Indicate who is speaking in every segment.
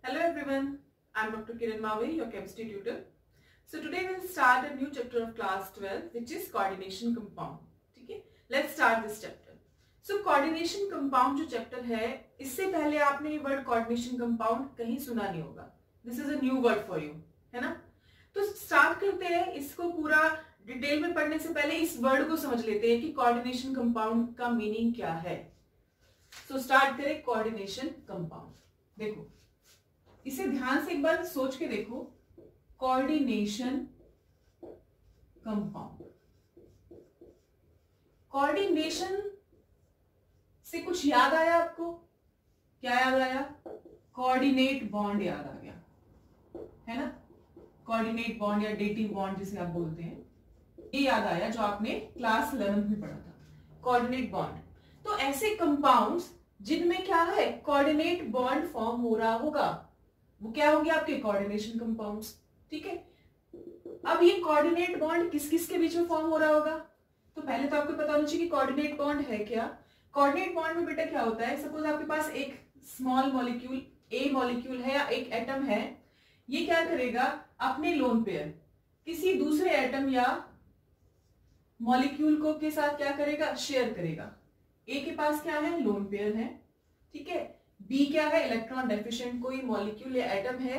Speaker 1: Hello everyone, I am Dr. Kiran Mave, your chemistry tutor. So today we will start a new chapter of class 12 which is coordination compound. ठीक है, let's start this chapter. So coordination compound जो chapter है, इससे पहले आपने ये word coordination compound कहीं सुना नहीं होगा. This is a new word for you, है ना? तो start करते हैं. इसको पूरा डिटेल में पढ़ने से पहले इस वर्ड को समझ लेते हैं कि कोऑर्डिनेशन कंपाउंड का मीनिंग क्या है. सो स्टार्ट करें कोऑर्डिनेशन कंपाउंड. देखो इसे ध्यान से एक बार सोच के देखो. कोऑर्डिनेशन कंपाउंड, कोऑर्डिनेशन से कुछ याद आया आपको? क्या याद आया? कोऑर्डिनेट बॉन्ड याद आ गया, है ना? कोऑर्डिनेट बॉन्ड या डेटिंग बॉन्ड जिसे आप बोलते हैं, ये याद आया जो आपने क्लास 11 में पढ़ा था, कोऑर्डिनेट बॉन्ड. तो ऐसे कंपाउंड्स जिनमें क्या है, कोऑर्डिनेट बॉन्ड फॉर्म हो रहा होगा, वो क्या होंगे? आपके कोऑर्डिनेशन कंपाउंड्स. ठीक है, अब ये कोऑर्डिनेट बॉन्ड किस किस के बीच में फॉर्म हो रहा होगा? तो पहले तो आपको पता होना चाहिए कि कोऑर्डिनेट बॉन्ड है क्या. कोऑर्डिनेट बॉन्ड में बेटा क्या होता है, सपोज आपके पास एक स्मॉल मॉलिक्यूल ए मॉलिक्यूल है या एक एटम है. ये क्या करेगा? अपने लोन पेयर किसी दूसरे एटम या मॉलिक्यूल को के साथ क्या करेगा? शेयर करेगा. ए के पास क्या है? लोन पेयर है. ठीक है, बी क्या है? इलेक्ट्रॉन डेफिशिएंट कोई मॉलिक्यूल या एटम है.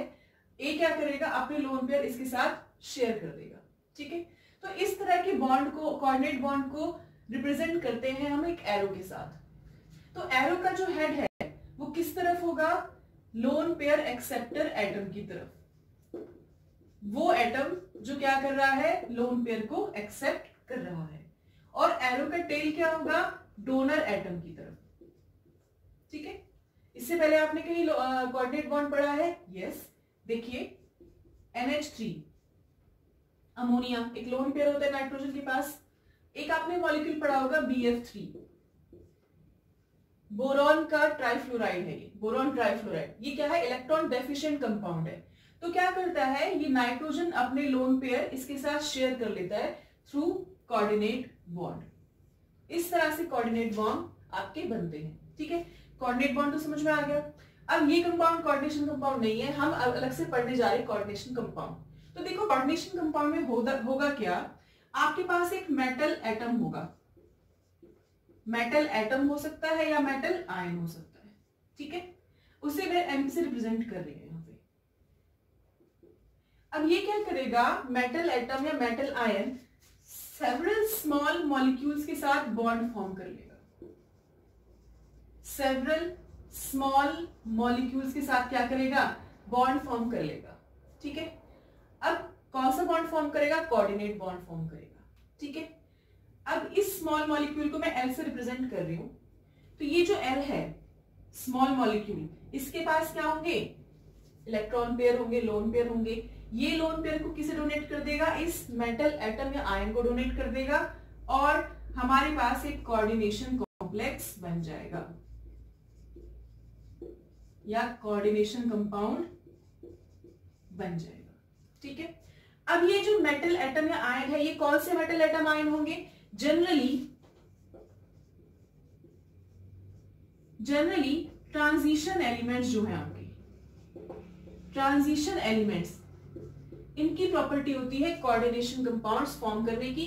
Speaker 1: ए क्या करेगा? अपने लोन पेयर इसके साथ शेयर कर देगा. ठीक है, तो इस तरह के बॉन्ड को, कोऑर्डिनेट बॉन्ड को रिप्रेजेंट करते हैं हम एक एरो के साथ. तो एरो का जो हेड है वो किस तरफ होगा? लोन पेयर एक्सेप्टर एटम की तरफ. वो एटम जो क्या कर रहा है? लोन पेयर को एक्सेप्ट कर रहा है. और एरो का टेल क्या होगा? डोनर एटम की तरफ. ठीक है, इससे पहले आपने कहीं कोऑर्डिनेट बॉन्ड पढ़ा है? यस. देखिए NH3 अमोनिया, एक लोन पेयर होता है नाइट्रोजन के पास. एक आपने मॉलिक्यूल पढ़ा होगा BF3, बोरॉन का ट्राइफ्लोराइड है. ये बोरॉन ट्राइफ्लोराइड, ये क्या है? इलेक्ट्रॉन डेफिशिएंट कंपाउंड है. तो क्या करता है ये? नाइट्रोजन अपने लोन पेयर इसके साथ शेयर कर लेता है थ्रू कोऑर्डिनेट बॉन्ड. इस तरह से कोऑर्डिनेट बॉन्ड आपके बनते हैं. ठीक है, कोऑर्डिनेट बॉन्ड तो समझ में आ गया. अब ये कंपाउंड कोऑर्डिनेशन कंपाउंड नहीं है, हम अलग से पढ़ने जा रहे हैं कोऑर्डिनेशन कंपाउंड. तो देखो कोऑर्डिनेशन कंपाउंड में होगा क्या? आपके पास एक मेटल एटम होगा. मेटल एटम हो सकता है या मेटल आयन हो सकता है. ठीक है, उसे मैं एम से रिप्रेजेंट कर रही हूं यहाँ पे. अब ये क्या करेगा? मेटल एटम या metal ion several small molecules के साथ बॉन्ड फॉर्म कर लेगा. सेवरल स्मॉल मॉलिक्यूल्स के साथ क्या करेगा? बॉन्ड फॉर्म कर लेगा. ठीक है, अब कौन सा बॉन्ड फॉर्म करेगा? कोऑर्डिनेट बॉन्ड फॉर्म करेगा. ठीक है, अब इस स्मॉल मॉलिक्यूल को मैं एल से रिप्रेजेंट कर रही हूं. तो ये जो एल है, स्मॉल मॉलिक्यूल, इसके पास क्या होंगे? इलेक्ट्रॉन पेयर होंगे, लोन पेयर होंगे. ये लोन पेयर को किसे डोनेट कर देगा? इस मेटल एटम या आयन को डोनेट कर देगा. और हमारे पास एक कोऑर्डिनेशन कॉम्प्लेक्स बन जाएगा या कोऑर्डिनेशन कंपाउंड बन जाएगा. ठीक है, अब ये जो मेटल एटम या आयन है, ये कौन से मेटल एटम आयन होंगे? जनरली ट्रांजिशन एलिमेंट्स जो है आपके, ट्रांजिशन एलिमेंट्स, इनकी प्रॉपर्टी होती है कोऑर्डिनेशन कंपाउंड्स फॉर्म करने की.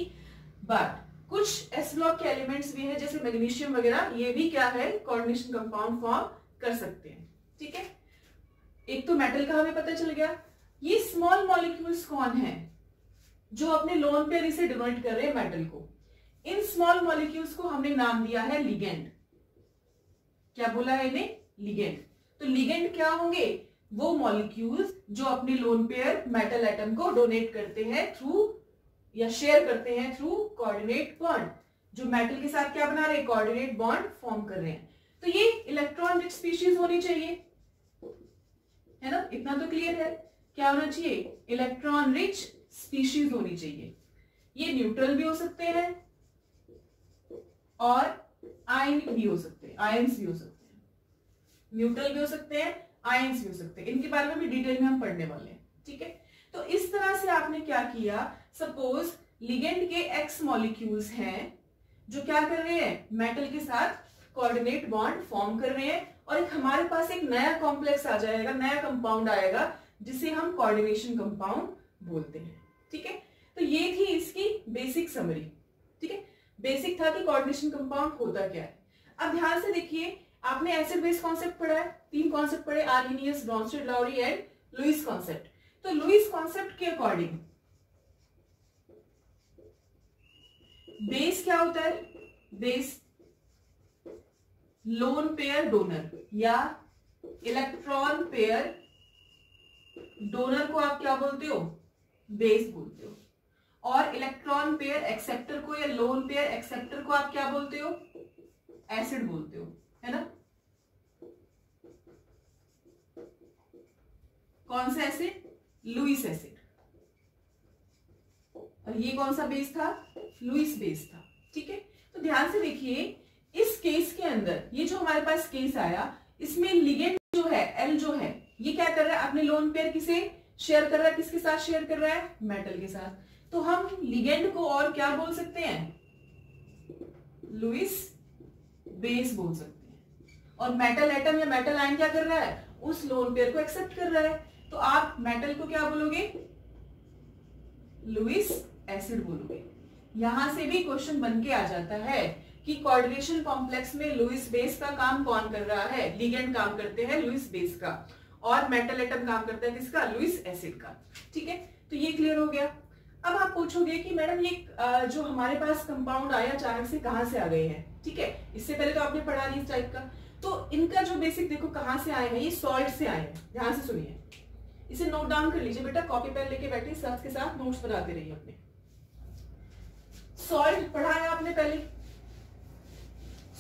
Speaker 1: बट कुछ एस ब्लॉक के एलिमेंट्स भी है जैसे मैग्नीशियम वगैरह, ये भी क्या है? कोऑर्डिनेशन कंपाउंड फॉर्म कर सकते हैं. ठीक है, एक तो मेटल का हमें पता चल गया. ये स्मॉल मॉलिक्यूल्स कौन है जो अपने लोन पेयर इसे डोनेट कर रहे हैं मेटल को? इन स्मॉल मॉलिक्यूल्स को हमने नाम दिया है लिगेंड. क्या बोला है इन्हें? लिगेंड. तो लिगेंड क्या होंगे? वो मॉलिक्यूल्स जो अपने लोन पेयर मेटल एटम को डोनेट करते हैं थ्रू या शेयर करते हैं थ्रू कोऑर्डिनेट बॉन्ड. जो मेटल के साथ क्या बना रहे हैं? कोऑर्डिनेट बॉन्ड फॉर्म कर रहे हैं. तो ये इलेक्ट्रॉन रिच स्पीशीज होनी चाहिए, है ना? इतना तो क्लियर है. क्या होना चाहिए? इलेक्ट्रॉन रिच स्पीशीज होनी चाहिए. ये न्यूट्रल भी हो सकते हैं और आयनिक भी हो सकते हैं, आयंस भी हो सकते हैं. न्यूट्रल भी हो सकते हैं, आयंस भी हो सकते हैं. इनके बारे में भी डिटेल में हम पढ़ने वाले हैं. ठीक है, तो इस तरह से आपने क्या किया? सपोज लिगेंड के एक्स मॉलिक्यूल्स हैं जो क्या कर रहे हैं? मेटल के साथ कोऑर्डिनेट बॉन्ड फॉर्म कर रहे हैं और एक हमारे पास एक नया कॉम्प्लेक्स आ जाएगा, नया कंपाउंड आएगा जिसे हम कोऑर्डिनेशन कंपाउंड बोलते हैं। ठीक है, तो ये थी इसकी बेसिक समरी। ठीक है, बेसिक था कि कोऑर्डिनेशन कंपाउंड होता क्या है। अब ध्यान से देखिए, आपने एसिड बेस कॉन्सेप्ट पढ़ा है, 3 कॉन्सेप्ट पढ़े, Arrhenius, Bronsted, Lowry and Lewis concept. तो लुईस कॉन्सेप्ट के अकॉर्डिंग बेस क्या होता है? बेस लोन पेयर डोनर या इलेक्ट्रॉन पेयर डोनर को आप क्या बोलते हो? बेस बोलते हो। और इलेक्ट्रॉन पेयर एक्सेप्टर को या लोन पेयर एक्सेप्टर को आप क्या बोलते हो? एसिड बोलते हो, है ना? कौन सा एसिड? Lewis acid. और ये कौन सा बेस था? लुईस बेस था। ठीक है, तो ध्यान से देखिए, इस केस के अंदर ये जो हमारे पास केस आया, इसमें लिगेंड जो है एल जो है, ये क्या कर रहा है? अपने लोन पेयर किसे शेयर कर रहा है? किसके साथ शेयर कर रहा है? मेटल के साथ। तो हम लिगेंड को और क्या बोल सकते हैं? लुईस बेस बोल सकते हैं। और मेटल एटम या मेटल आयन क्या कर रहा है? उस लोन पेयर को एक्सेप्ट कर रहा है। तो आप मेटल को क्या बोलोगे? लुईस एसिड बोलोगे। यहां से भी क्वेश्चन बन के आ जाता है कि कोऑर्डिनेशन कॉम्प्लेक्स में लुईस बेस का काम कौन कर रहा है? लिगेंड काम करते हैं लुईस बेस का, और मेटल एटम काम करता है किसका? लुईस एसिड का। ठीक है, तो ये क्लियर हो गया। अब आप पूछोगे कि मैडम ये जो हमारे पास कंपाउंड आया अचानक से, कहां से आ गए हैं? ठीक है, इससे पहले तो आपने पढ़ा नहीं इस टाइप का। तो इनका जो बेसिक देखो कहां से आए हैं, ये सॉल्ट से आए हैं। ध्यान से सुनिए, इसे नोट डाउन कर लीजिए बेटा, कॉपी पेन लेके बैठे साथ के साथ नोट्स बनाते रहिए अपने। सॉल्ट पढ़ा है आपने पहले,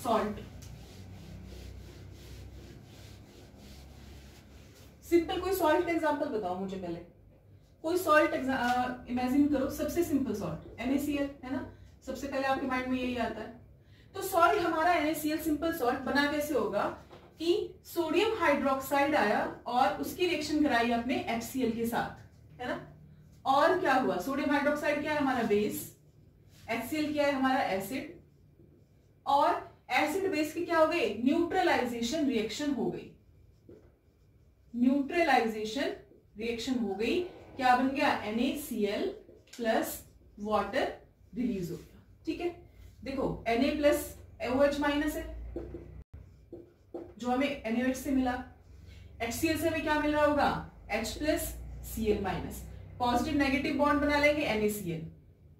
Speaker 1: सॉल्ट सिंपल कोई सॉल्ट का एग्जांपल बताओ मुझे पहले। कोई सॉल्ट इमेजिन करो, सबसे सिंपल सॉल्ट NaCl है ना, सबसे पहले आपके माइंड में यही आता है। तो सॉल्ट हमारा NaCl सिंपल सॉल्ट बना कैसे होगा कि सोडियम हाइड्रोक्साइड आया और उसकी रिएक्शन कराई आपने HCl के साथ, है ना। और क्या हुआ? सोडियम हाइड्रोक्साइड क्या है? हमारा बेस। HCl क्या है? हमारा एसिड। और एसिड बेस की क्या हो गई? न्यूट्रलाइजेशन रिएक्शन हो गई। न्यूट्रलाइजेशन रिएक्शन हो गई। क्या बन गया? NaCl प्लस वाटर रिलीज हो गया। ठीक है, देखो Na प्लस OH माइनस है जो हमें NaOH से मिला। HCl से हमें क्या मिल रहा होगा? H plus Cl minus. Positive negative bond बना लेंगे NaCl,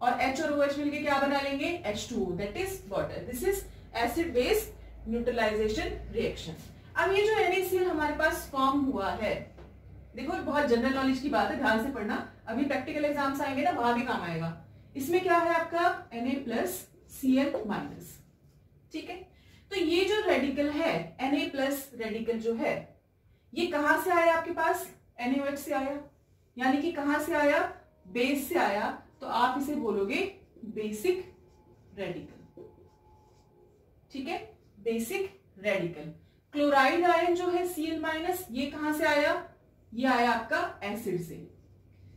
Speaker 1: और H और OH मिलके क्या बना लेंगे? H2O, that is water. This is acid base neutralisation reaction. अब ये जो NaCl हमारे पास फॉर्म हुआ है, देखो बहुत जनरल नॉलेज की बात है, ध्यान से पढ़ना, अभी प्रैक्टिकल एग्जाम्स आएंगे ना, वहां भी काम आएगा। इसमें क्या है आपका? Na plus Cl minus. ठीक है, तो ये जो रेडिकल है Na प्लस रेडिकल जो है, ये कहां से आया आपके पास? NaOH से आया, यानी कि कहां से आया? बेस से आया। तो आप इसे बोलोगे बेसिक रेडिकल। ठीक है, बेसिक रेडिकल। क्लोराइड आयन जो है Cl माइनस, ये कहां से आया? ये आया आपका एसिड से।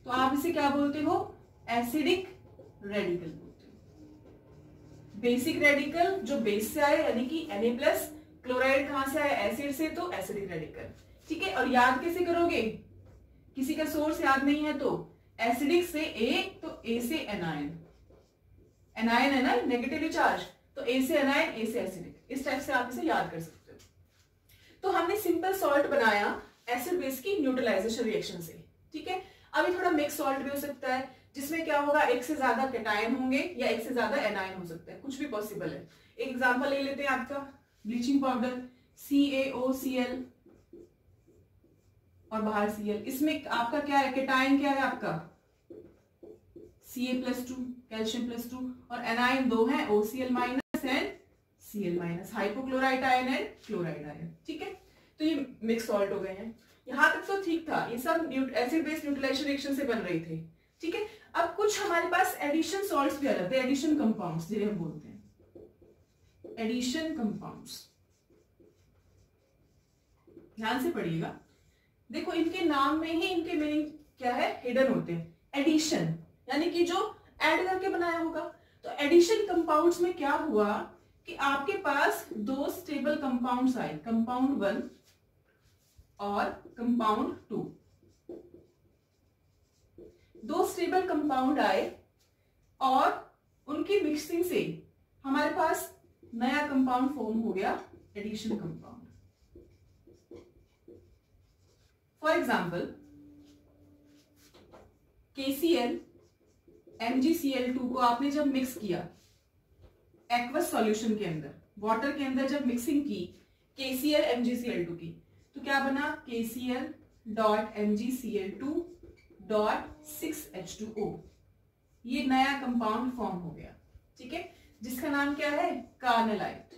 Speaker 1: तो आप इसे क्या बोलते हो? एसिडिक रेडिकल बोलते हो। बेसिक रेडिकल जो बेस से आया, यानी कि Na प्लस, क्लोराइड कहां से आया? एसिड से, तो एसिडिक रेडिकल। ठीक है, और याद कैसे करोगे? किसी का सोर्स याद नहीं है तो एसिडिक से A, तो A से एनायन, एनायन है ना नेगेटिवली चार्ज, तो A से एनायन, A से एसिडिक, इस टाइप से आप इसे याद कर सकते हो। तो हमने सिंपल सॉल्ट बनाया एसिड बेस की न्यूट्रलाइजेशन रिएक्शन से। ठीक है, अभी थोड़ा मिक्स सॉल्ट भी हो सकता है, जिसमें क्या होगा? एक से ज्यादा कैटायन होंगे या एक से ज्यादा एनायन हो सकता है, कुछ भी पॉसिबल है। एक एग्जांपल ले लेते हैं आपका ब्लीचिंग पाउडर CaOCl और बाहर Cl। इसमें आपका क्या है? कैटायन क्या है आपका? Ca+2, कैल्शियम +2, और एनायन 2 है, OCl minus and Cl minus, hypochlorite ion and chloride ion. ठीक है, तो ये मिक्स सॉल्ट हो गए हैं। यहां तक तो ठीक था, ये सब एसिड बेस न्यूट्रलाइजेशन रिएक्शन से बन रही थी। ठीक है, अब कुछ हमारे पास एडिशन सॉल्ट्स भी आ जाते हैं, एडिशन कंपाउंड्स जिन्हें हम बोलते हैं एडिशन कंपाउंड्स। ध्यान से पढ़िएगा, देखो इनके नाम में ही इनके मीनिंग क्या है? हिडन होते हैं। एडिशन यानी कि जो ऐड करके बनाया होगा। तो एडिशन कंपाउंड्स में क्या हुआ कि आपके पास दो स्टेबल कंपाउंड्स आए, कंपाउंड 1 और कंपाउंड 2, दो स्टेबल कंपाउंड आए और उनकी मिक्सिंग से हमारे पास नया कंपाउंड फॉर्म हो गया, addition compound. For example KCl MgCl2 को आपने जब मिक्स किया एक्वस सॉल्यूशन के अंदर, वाटर के अंदर जब मिक्सिंग की KCl MgCl2 की, तो क्या बना, KCl.MgCl2.6H2O। ये नया कंपाउंड फॉर्म हो गया, ठीक है, जिसका नाम क्या है, कार्नेलाइट।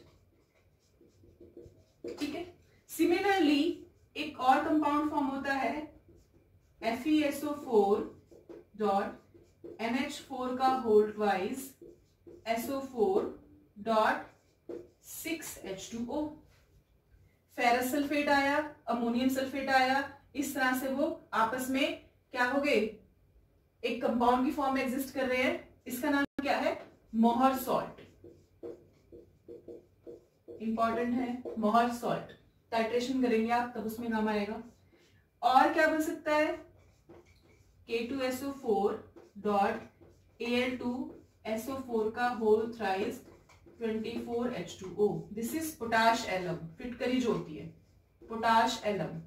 Speaker 1: ठीक है, सिमिलरली एक और कंपाउंड फॉर्म होता है FeSO4.NH4 का whole twice SO4.6H2O। Ferrous sulphate आया, अमोनियम सल्फेट आया, इस तरह से वो आपस में क्या हो गए, एक कंपाउंड की फॉर्म में एग्जिस्ट कर रहे हैं। इसका नाम क्या है, मोहर सॉल्ट। इंपॉर्टेंट है मोहर सॉल्ट, टाइट्रेशन करेंगे आप तब उसमें काम आएगा। और क्या बन सकता है, K2SO4.Al2SO4 का whole thrice 24H2O। This is potash alum, फिटकरी जो होती है पोटाश एलम।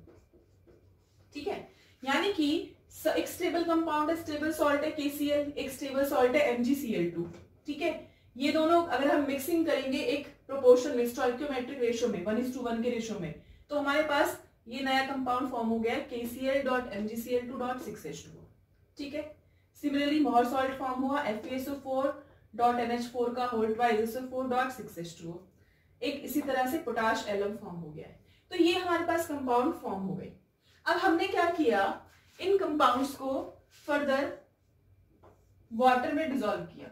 Speaker 1: ठीक है, यानी कि एक स्टेबल कंपाउंड है, स्टेबल सॉल्ट है KCl, एक स्टेबल सॉल्ट है MgCl2। ठीक है, ये दोनों अगर हम मिक्सिंग करेंगे एक प्रोपोर्शन में, स्टोइकियोमेट्रिक रेशियो में, 1:1 के रेशियो में, तो हमारे पास ये नया कंपाउंड फॉर्म हो गया KCl.MgCl2.6H2O। ठीक है, सिमिलरली मोहर सॉल्ट फॉर्म हुआ FeSO4.NH4 का होल ट्वाइस SO4.6H2O। एक इसी तरह से पोटाश एलम फॉर्म हो गया है। तो ये हमारे पास कंपाउंड फॉर्म हो गए। अब हमने क्या किया, इन कंपाउंड्स को फर्दर वाटर में डिसॉल्व किया,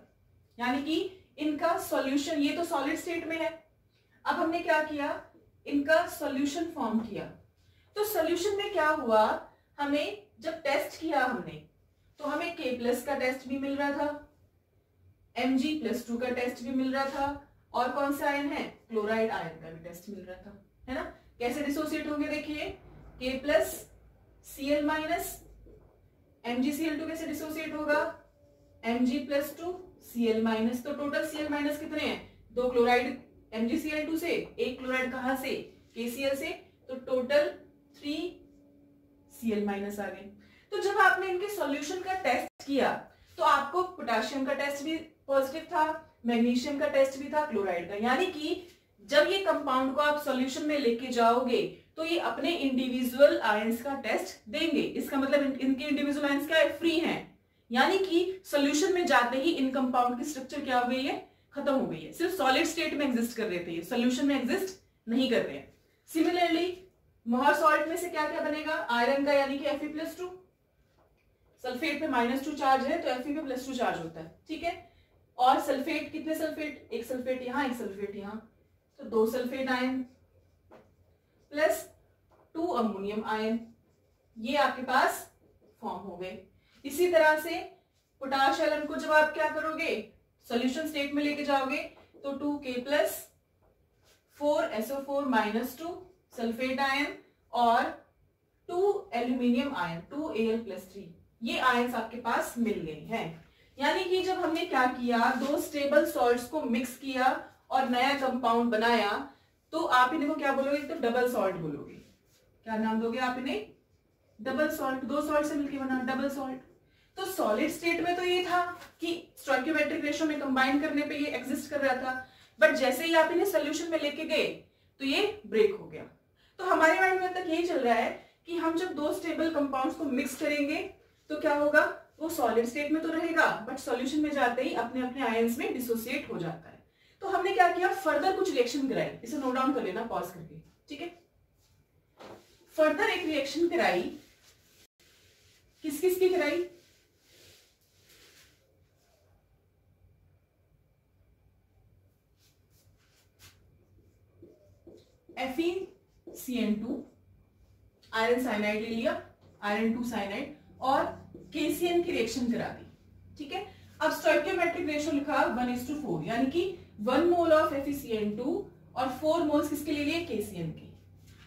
Speaker 1: यानी कि इनका सॉल्यूशन, ये तो सॉलिड स्टेट में है, अब हमने क्या किया, इनका सॉल्यूशन फॉर्म किया। तो सॉल्यूशन में क्या हुआ, हमें जब टेस्ट किया हमने, तो हमें K+ का टेस्ट भी मिल रहा था, Mg+2 का टेस्ट भी मिल रहा था, और कौन सा आयन है, क्लोराइड आयन का भी टेस्ट मिल रहा था, है ना। कैसे डिसोसिएट होंगे, देखिए K+Cl- MgCl2 कैसे डिसोसिएट होगा, Mg+2 Cl-, तो टोटल Cl- कितने हैं, दो क्लोराइड MgCl2 से, एक क्लोराइड कहां से, KCl से, तो टोटल 3 Cl- आ गए। तो जब आपने इनके सॉल्यूशन का टेस्ट किया तो आपको पोटेशियम का टेस्ट भी पॉजिटिव था, मैग्नीशियम का टेस्ट भी था, क्लोराइड का, यानी कि जब ये कंपाउंड को आप सॉल्यूशन में लेके जाओगे तो ये अपने इंडिविजुअल आयंस का टेस्ट देंगे। इसका मतलब इनके इंडिविजुअल आयंस क्या है, फ्री हैं, यानी कि सॉल्यूशन में जाते ही इन कंपाउंड की स्ट्रक्चर क्या हो गई है, खत्म हो गई है। सिर्फ सॉलिड स्टेट में एग्जिस्ट कर रहे थे, ये सॉल्यूशन में एग्जिस्ट नहीं कर रहे हैं। सिमिलरली मोहर सॉल्ट में से क्या क्या बनेगा, आयरन का, यानी कि Fe+2, सल्फेट पे -2 चार्ज है तो Fe पे +2 चार्ज होता है। ठीक है, और सल्फेट, कितने सल्फेट, एक सल्फेट यहाँ, एक सल्फेट यहाँ, तो 2 sulphate ion plus 2 ammonium ion, ये आपके पास फॉर्म हो गए। इसी तरह से पोटाश एलम को जब आप क्या करोगे, सॉल्यूशन स्टेट में लेके जाओगे, तो 2K+ 4SO4-2 सल्फेट आयन और 2 एल्यूमिनियम आयन 2Al+3, ये आयंस आपके पास मिल गए हैं। यानी कि जब हमने क्या किया, दो स्टेबल सॉल्ट्स को मिक्स किया और नया कंपाउंड बनाया, तो आप इन्हें को क्या बोलोगे, तो डबल सॉल्ट बोलोगे। क्या नाम दोगे आप इन्हें, डबल सॉल्ट, दो सॉल्ट से मिलकर बना डबल सॉल्ट। तो सॉलिड स्टेट में तो ये था कि स्टोइकियोमेट्रिक रेशियो में कंबाइन करने पे ये एग्जिस्ट कर रहा था, बट जैसे ही आप इन्हें सोल्यूशन में लेके गए तो ये ब्रेक हो गया। तो हमारे माइंड में तक यही चल रहा है कि हम जब दो स्टेबल कंपाउंड्स को मिक्स करेंगे तो क्या होगा, वो सॉलिड स्टेट में तो रहेगा बट सॉल्यूशन में जाते ही अपने अपने आयंस में डिसोसिएट हो जाता है। तो हमने क्या किया, फर्दर कुछ रिएक्शन कराई, इसे नोट डाउन कर लेना पॉज करके, ठीक है। फर्दर एक रिएक्शन कराई, किस किस की कराई, FeCN2 आयरन साइनाइड ले लिया, आयरन 2 साइनाइड, और KCN की रिएक्शन करा दी, ठीक है। अब स्टोइकियोमेट्रिक रेशियो लिखा 1:4, यानी कि 1 मोल ऑफ FeCN2 और 4 मोल्स किसके ले लिए, KCN के।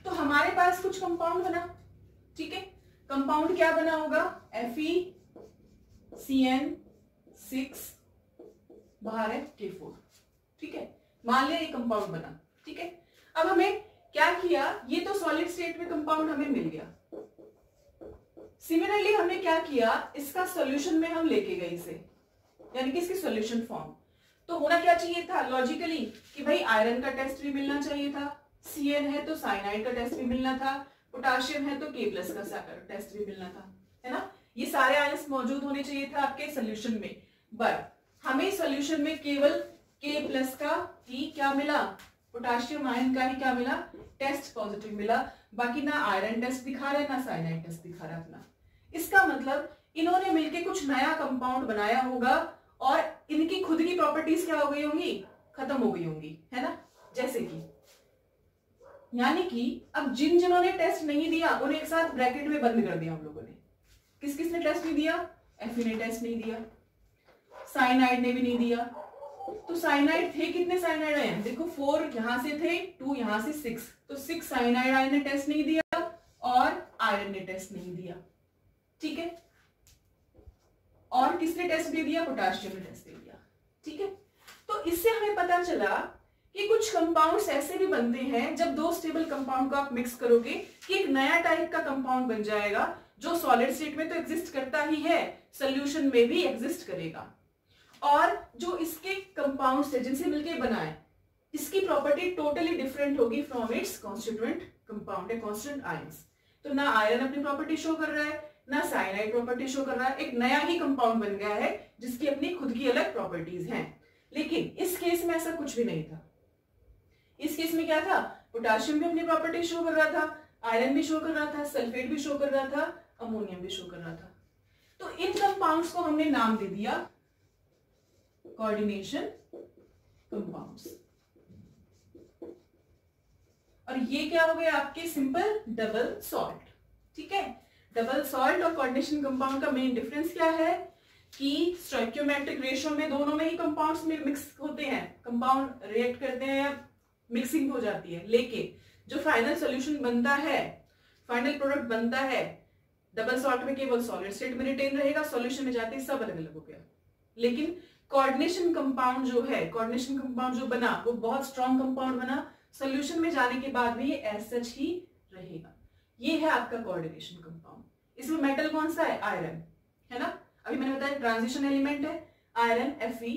Speaker 1: तो हमारे पास कुछ कंपाउंड बना, ठीक है। कंपाउंड क्या बना होगा, FeCN6 बाहर है K4, ठीक है। मान लिया ये कंपाउंड बना, ठीक है। अब हमें क्या किया, ये तो सॉलिड स्टेट में कंपाउंड हमें मिल गया। सिमिलरली हमने क्या किया, इसका सॉल्यूशन में हम लेके गए इसे, यानी कि इसकी सॉल्यूशन फॉर्म। तो होना क्या चाहिए था लॉजिकली कि भाई आयरन का टेस्ट भी मिलना चाहिए था, Cn है तो साइनाइड का टेस्ट भी मिलना था, पोटाशियम है तो K+ का टेस्ट भी मिलना था, है ना। ये सारे आयंस मौजूद होने चाहिए था आपके सोल्यूशन में, बट हमें सोल्यूशन में केवल K+ का ही क्या मिला, पोटाशियम आयन का ही क्या मिला, टेस्ट पॉजिटिव मिला। बाकी ना आयरन टेस्ट दिखा रहा है ना साइनाइड टेस्ट दिखा रहा अपना। इसका मतलब इन्होंने मिलके कुछ नया कंपाउंड बनाया होगा और इनकी खुद की प्रॉपर्टीज क्या हो गई होंगी, खत्म हो गई होंगी, है ना। जैसे कि यानी कि अब जिन्होंने टेस्ट नहीं दिया उन्हें एक साथ ब्रैकेट में बंद कर दिया हम लोगों ने। किस किस ने टेस्ट नहीं दिया, Fe ने टेस्ट नहीं दिया, साइनाइड ने भी नहीं दिया। तो साइनाइड थे, कितने साइनाइड आयन, देखो 4 यहां से थे, 2 यहां से 6, तो 6 साइनाइड आयन ने टेस्ट नहीं दिया और आयरन ने टेस्ट नहीं दिया, ठीक है। और किसने टेस्ट दे दिया, पोटाशियम ने टेस्ट दे दिया, ठीक है। तो इससे हमें पता चला कि कुछ कंपाउंड्स ऐसे भी बनते हैं जब दो स्टेबल कंपाउंड को आप मिक्स करोगे कि एक नया टाइप का कंपाउंड बन जाएगा जो सॉलिड स्टेट में तो एग्जिस्ट करता ही है, सॉल्यूशन में भी एग्जिस्ट करेगा। और जो इसके कंपाउंड्स है जिनसे मिलके बना है, इसकी प्रॉपर्टी टोटली डिफरेंट होगी फ्रॉम इट्स कॉन्स्टिट्यूएंट कंपाउंड है, कांस्टेंट आयंस। तो ना आयरन अपनी प्रॉपर्टी शो कर रहा है, ना साइनाइड प्रॉपर्टी शो कर रहा है, एक नया ही कंपाउंड बन गया है जिसकी अपनी खुद की अलग प्रॉपर्टीज हैं। लेकिन इस केस में ऐसा कुछ भी नहीं था। इस केस में क्या था, पोटाशियम भी अपनी प्रॉपर्टी शो कर रहा था, आयरन भी शो कर रहा था, सल्फेट भी शो कर रहा था, अमोनियम भी शो कर रहा था। तो इन कंपाउंड्स को हमने नाम दे दिया कोऑर्डिनेशन कंपाउंड्स। और ये क्या हो गया आपके, सिंपल डबल सॉल्ट, ठीक है। डबल सॉल्ट और कोऑर्डिनेशन कंपाउंड का मेन डिफरेंस क्या है कि स्टोइकियोमेट्रिक रेशियो में दोनों में ही कंपाउंड्स में मिक्स होते हैं, कंपाउंड रिएक्ट करते हैं, मिक्सिंग हो जाती है, लेकिन जो फाइनल सॉल्यूशन बनता है, फाइनल प्रोडक्ट बनता है, डबल सॉल्ट में केवल सॉलिड स्टेट में रिटेन रहेगा, सॉल्यूशन में जाते ही सब अलग अलग हो गया। लेकिन कोऑर्डिनेशन कंपाउंड जो है, कोऑर्डिनेशन कंपाउंड जो बना वो बहुत स्ट्रॉन्ग कंपाउंड बना, सॉल्यूशन में जाने के बाद भी ये एज सच ही रहेगा। ये है आपका कोऑर्डिनेशन कंपाउंड। इसमें मेटल कौन सा है, आयरन, है ना। अभी मैंने बताया ट्रांजिशन एलिमेंट है आयरन Fe,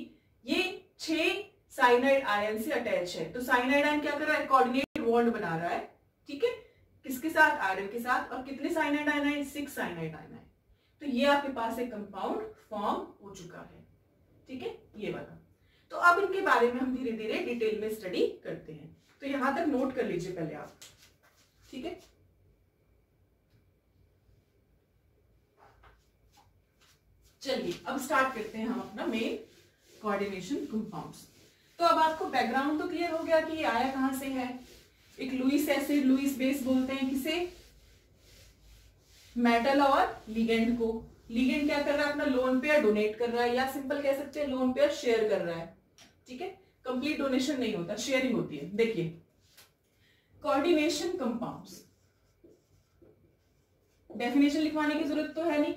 Speaker 1: ये 6 साइनाइड आयन से अटैच है। तो साइनाइड आयन क्या कर रहा है, कोऑर्डिनेट बॉन्ड बना रहा है, ठीक है, किसके साथ, आयरन के साथ। और कितने साइनाइड आयन है, 6 साइनाइड आयन है। तो ये आपके पास एक कंपाउंड फॉर्म हो चुका है, ठीक है, ये वाला। तो अब इनके बारे में हम धीरे धीरे डिटेल में स्टडी करते हैं। तो यहां तक नोट कर लीजिए पहले आप, ठीक है। चलिए अब स्टार्ट करते हैं हम अपना मेन कोऑर्डिनेशन कंपाउंड्स। तो अब आपको बैकग्राउंड तो क्लियर हो गया कि ये आया कहां से है। एक लुईस एसिड, लुईस बेस बोलते हैं किसे, मेटल और लिगेंड को। लिगेंड क्या कर रहा है, अपना लोन पेयर डोनेट कर रहा है, या सिंपल कह सकते हैं लोन पेयर शेयर कर रहा है, ठीक है। कंप्लीट डोनेशन नहीं होता, शेयरिंग होती है। देखिए कोऑर्डिनेशन कंपाउंड्स, डेफिनेशन लिखवाने की जरूरत तो है नहीं।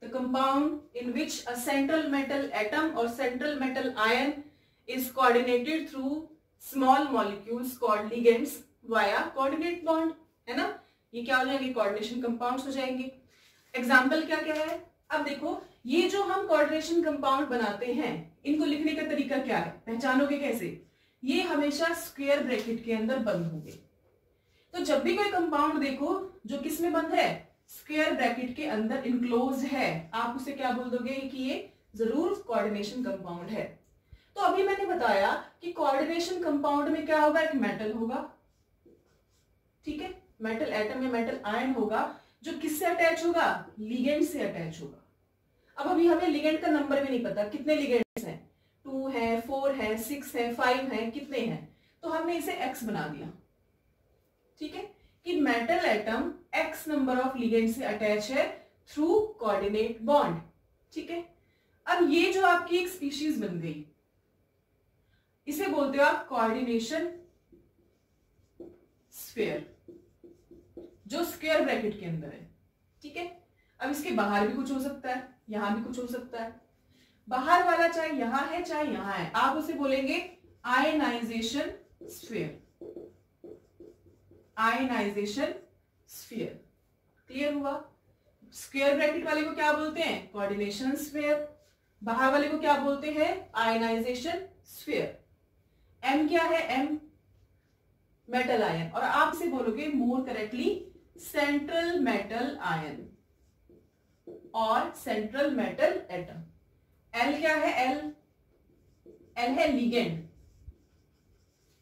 Speaker 1: The compound in which a central metal atom or central metal ion is coordinated through small molecules called ligands via coordinate bond, है ना। ये क्या हो जाएंगे, कोऑर्डिनेशन कंपाउंड्स हो जाएंगे। एग्जाम्पल क्या क्या है, अब देखो ये जो हम कोऑर्डिनेशन कंपाउंड बनाते हैं इनको लिखने का तरीका क्या है, पहचानोगे कैसे, ये हमेशा स्क्वायर ब्रैकेट के अंदर बंद होंगे। तो जब भी कोई कंपाउंड देखो जो किस में बंद है, स्क्वायर ब्रैकेट के अंदर इनक्लोज है, आप उसे क्या बोल दोगे कि ये जरूर कोऑर्डिनेशन कंपाउंड है। तो अभी मैंने बताया कि कोऑर्डिनेशन कंपाउंड में क्या होगा, एक मेटल होगा, ठीक है, मेटल एटम में मेटल आयन होगा जो किससे अटैच होगा, लिगेंड से अटैच होगा। अब अभी हमें लिगेंड का नंबर भी नहीं पता, कितने लिगेंड्स हैं, 2 है, 4 है, 6 है, 5 है, कितने हैं, तो हमने इसे x बना दिया, ठीक है, कि metal atom x number of ligand से अटैच है थ्रू कोऑर्डिनेट बॉन्ड, ठीक है। अब ये जो आपकी एक स्पीशीज बन गई, इसे बोलते हो आप कोऑर्डिनेशन स्फीयर, जो स्क्वायर ब्रैकेट के अंदर है। ठीक है, अब इसके बाहर भी कुछ हो सकता है, यहां भी कुछ हो सकता है। बाहर वाला चाहे यहां है चाहे यहां है, आप उसे बोलेंगे ionisation sphere, ionisation sphere. Clear हुआ? स्क्वायर ब्रैकेट वाले को क्या बोलते हैं? Coordination sphere. बाहर वाले को क्या बोलते हैं? Ionization sphere. एम क्या है? एम मेटल आयन, और आप इसे बोलोगे मोर करेक्टली सेंट्रल मेटल आयन और सेंट्रल मेटल एटम। एल क्या है? एल है लिगेंड,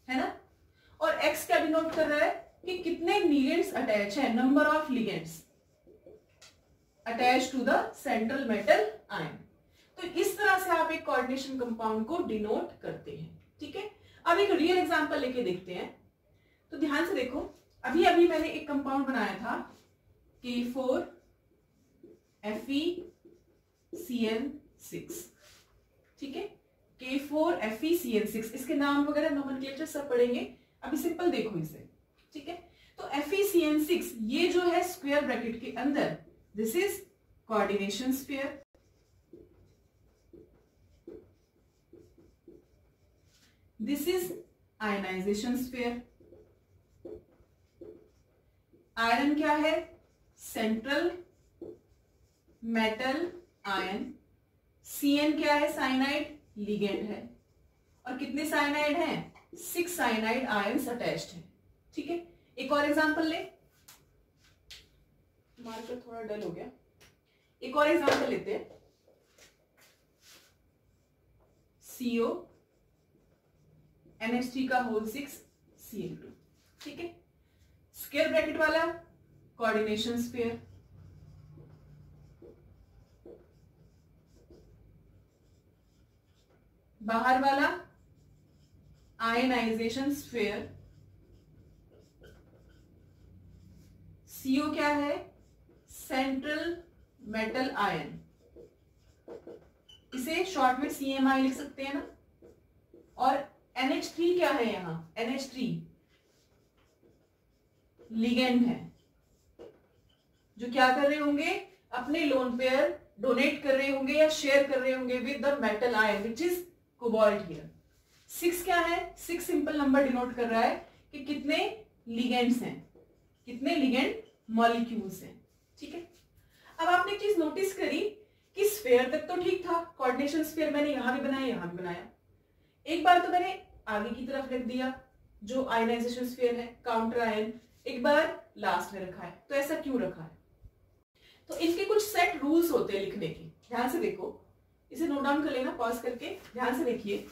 Speaker 1: है ना। और एक्स क्या डिनोट कर रहा है कि कितने लिगेंड्स अटैच है, number of ligands attach to the central metal ion. तो इस तरह से आप एक कोऑर्डिनेशन कंपाउंड को डिनोट करते हैं। ठीक है, अब एक रियल एग्जांपल लेके देखते हैं। तो ध्यान से देखो, अभी अभी मैंने एक कंपाउंड बनाया था K4FeCN6। ठीक है, K4FeCN6, इसके नाम वगैरह नोमेनक्लेचर सब पढ़ेंगे, अभी सिंपल देखो इसे। ठीक है, तो FeCN6 ये जो है स्क्वायर ब्रैकेट के अंदर, this is coordination sphere, this is ionisation sphere. Iron क्या है? Central metal ion. Cn क्या है? साइनाइड, लिगेंड है। और कितने साइनाइड हैं? 6 साइनाइड आयंस अटैच्ड हैं। ठीक है, एक और एग्जांपल ले, मार्कर थोड़ा डल हो गया, एक और एग्जांपल लेते हैं। CO NH3 का होल 6 Cl2। ठीक है, स्क्वायर ब्रैकेट वाला कोऑर्डिनेशन स्फीयर, बाहर वाला आयनाइजेशन स्फीयर। CO क्या है? सेंट्रल मेटल आयन, इसे शॉर्ट में CMI लिख सकते हैं ना। और NH3 क्या है? यहां NH3 लिगेंड है, जो क्या कर रहे होंगे? अपने लोन पेयर डोनेट कर रहे होंगे या शेयर कर रहे होंगे with the metal ion which is cobalt here. 6 क्या है? 6 सिंपल नंबर डिनोट कर रहा है कि कितने लिगेंड्स हैं, कितने लिगेंड मॉलिक्यूल्स हैं। ठीक है, अब आपने एक चीज नोटिस करी कि स्फीयर तक तो ठीक था, कोऑर्डिनेशन स्फीयर मैंने यहां भी बनाया, यहां भी बनाया। एक बार तो मैंने आगे की तरफ रख दिया जो आयनाइजेशन स्फीयर है, काउंटर आयन, एक बार लास्ट में रखा है। तो ऐसा क्यों रखा है? तो इनके कुछ सेट रूल्स होते हैं लिखने के। ध्यान से देखो, इसे नोट डाउन कर लेना, पॉज करके ध्यान से देखिए।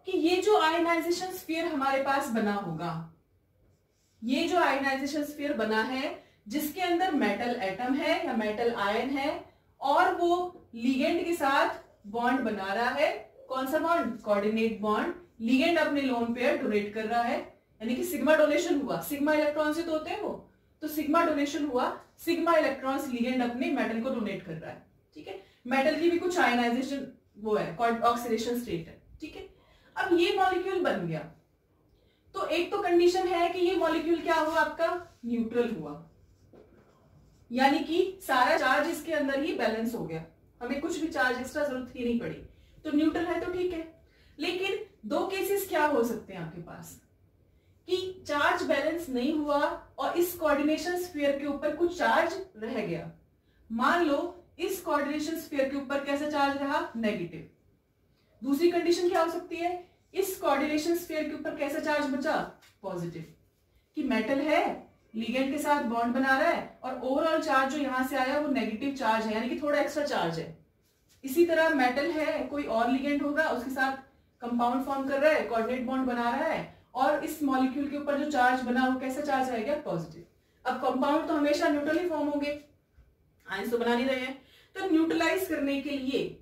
Speaker 1: कि ये जो आयनाइजेशन स्फीयर हमारे पास बना होगा, ये जो आयनाइजेशन स्फीयर बना है जिसके अंदर मेटल एटम है या मेटल आयन है और वो लिगेंड के साथ बॉन्ड बना रहा है। कौन सा बॉन्ड? Coordinate bond. लिगेंड अपने लोन पेयर डोनेट कर रहा है, यानी कि सिग्मा डोनेशन हुआ, सिग्मा इलेक्ट्रॉन से तो होते हैं वो, तो सिग्मा डोनेशन हुआ, सिग्मा इलेक्ट्रॉन्स लिगेंड अपने मेटल को डोनेट कर रहा है। ठीक है, मेटल की भी कुछ आयनाइजेशन वो है, ऑक्सीडेशन स्टेट है। ठीक है, अब ये मॉलिक्यूल बन गया, तो एक तो कंडीशन है कि ये मॉलिक्यूल क्या हुआ? आपका न्यूट्रल हुआ, यानी कि सारा चार्ज इसके अंदर ही बैलेंस हो गया, हमें कुछ भी चार्ज एक्स्ट्रा जरूरत ही नहीं पड़ी, तो न्यूट्रल है तो ठीक है। लेकिन दो केसेस क्या हो सकते हैं आपके पास कि चार्ज बैलेंस नहीं हुआ और इस कोऑर्डिनेशन स्फीयर के ऊपर कुछ चार्ज रह गया। मान लो इस कोऑर्डिनेशन स्फीयर के ऊपर कैसा चार्ज रहा? नेगेटिव। दूसरी कंडीशन क्या हो सकती है? इस कोऑर्डिनेशन स्फीयर के ऊपर कैसा चार्ज बचा? पॉजिटिव, कि मेटल है, लिगेंड के साथ बॉन्ड बना रहा है और ओवरऑल चार्ज जो यहां से आया वो नेगेटिव चार्ज है, यानी कि थोड़ा एक्स्ट्रा चार्ज है। इसी तरह मेटल है, कोई और लिगेंड होगा, उसके साथ कंपाउंड फॉर्म कर रहा है, कोऑर्डिनेट बॉन्ड बना रहा है और इस मॉलिक्यूल के ऊपर जो चार्ज बना वो कैसा चार्ज रहेगा? पॉजिटिव। अब कंपाउंड तो हमेशा न्यूट्रल ही फॉर्म होंगे, आयंस तो बना नहीं रहे हैं, तो न्यूट्रलाइज करने के लिए